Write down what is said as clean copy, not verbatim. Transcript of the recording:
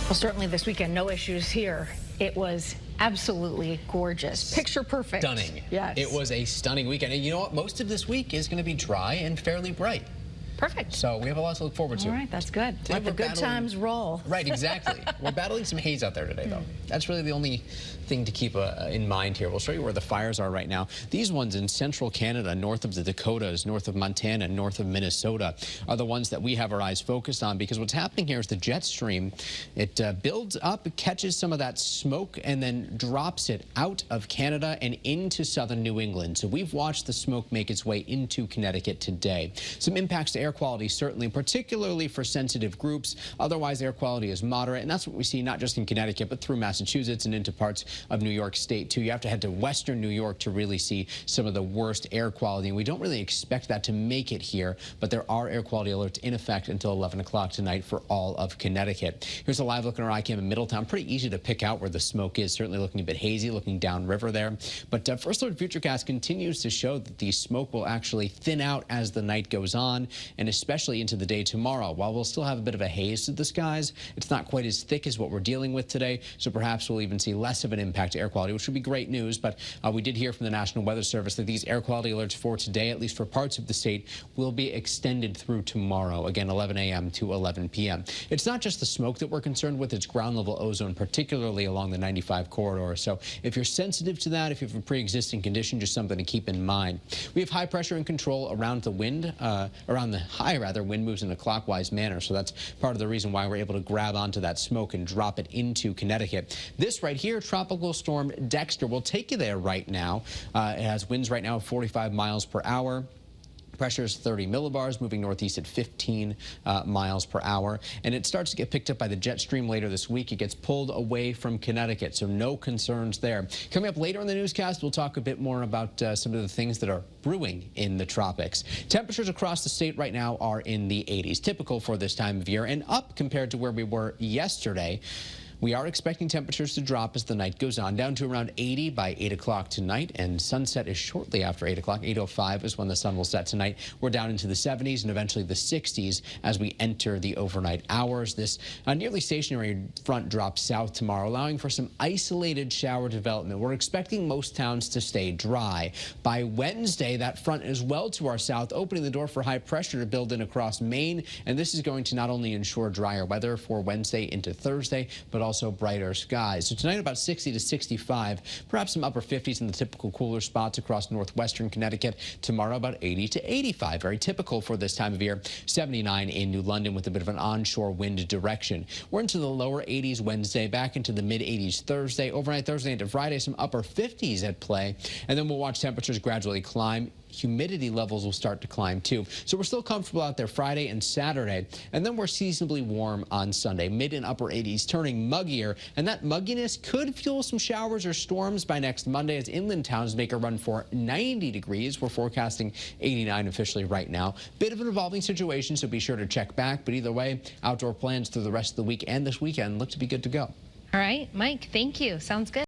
Well, certainly this weekend, no issues here. It was absolutely gorgeous. Picture perfect. Stunning. Yes. It was a stunning weekend. And you know what? Most of this week is going to be dry and fairly bright. Perfect. So we have a lot to look forward to. All right, that's good. Let the good times roll. Right, exactly. We're battling some haze out there today, though. That's really the only thing to keep in mind here. We'll show you where the fires are right now. These ones in central Canada, north of the Dakotas, north of Montana, north of Minnesota, are the ones that we have our eyes focused on, because what's happening here is the jet stream, it builds up, catches some of that smoke, and then drops it out of Canada and into southern New England. So we've watched the smoke make its way into Connecticut today. Some impacts to air quality, certainly, particularly for sensitive groups. Otherwise, air quality is moderate, and that's what we see not just in Connecticut, but through Massachusetts and into parts of New York State, too. You have to head to western New York to really see some of the worst air quality, and we don't really expect that to make it here, but there are air quality alerts in effect until 11 o'clock tonight for all of Connecticut. Here's a live look in our iCam in Middletown. Pretty easy to pick out where the smoke is, certainly looking a bit hazy, looking downriver there. But First Alert Futurecast continues to show that the smoke will actually thin out as the night goes on, and especially into the day tomorrow. While we'll still have a bit of a haze to the skies, it's not quite as thick as what we're dealing with today, so perhaps we'll even see less of an impact to air quality, which would be great news. But we did hear from the National Weather Service that these air quality alerts for today, at least for parts of the state, will be extended through tomorrow, again 11 a.m. to 11 p.m. It's not just the smoke that we're concerned with, it's ground level ozone, particularly along the 95 corridor. So if you're sensitive to that, if you have a pre-existing condition, just something to keep in mind. We have high pressure and control around the wind, wind moves in a clockwise manner, so that's part of the reason why we're able to grab onto that smoke and drop it into Connecticut. This right here, Tropical Storm Dexter, will take you there right now. It has winds right now of 45 miles per hour. Pressure is 30 millibars, moving northeast at 15 miles per hour. And it starts to get picked up by the jet stream later this week. It gets pulled away from Connecticut, so no concerns there. Coming up later in the newscast, we'll talk a bit more about some of the things that are brewing in the tropics. Temperatures across the state right now are in the 80s, typical for this time of year, and up compared to where we were yesterday. We are expecting temperatures to drop as the night goes on, down to around 80 by 8 o'clock tonight, and sunset is shortly after 8 o'clock. 8:05 is when the sun will set tonight. We're down into the 70s and eventually the 60s as we enter the overnight hours. This nearly stationary front drops south tomorrow, allowing for some isolated shower development. We're expecting most towns to stay dry. By Wednesday, that front is well to our south, opening the door for high pressure to build in across Maine, and this is going to not only ensure drier weather for Wednesday into Thursday, but also brighter skies. So tonight about 60 to 65, perhaps some upper 50s in the typical cooler spots across northwestern Connecticut. Tomorrow about 80 to 85, very typical for this time of year. 79 in New London with a bit of an onshore wind direction. We're into the lower 80s Wednesday, back into the mid 80s Thursday. Overnight Thursday into Friday, some upper 50s at play, and then we'll watch temperatures gradually climb. Humidity levels will start to climb too. So we're still comfortable out there Friday and Saturday, and then we're seasonably warm on Sunday, mid and upper 80s, turning muggier, and that mugginess could fuel some showers or storms by next Monday as inland towns make a run for 90 degrees. We're forecasting 89 officially right now. Bit of an evolving situation, so be sure to check back, but either way, outdoor plans through the rest of the week and this weekend look to be good to go. All right, Mike, thank you. Sounds good.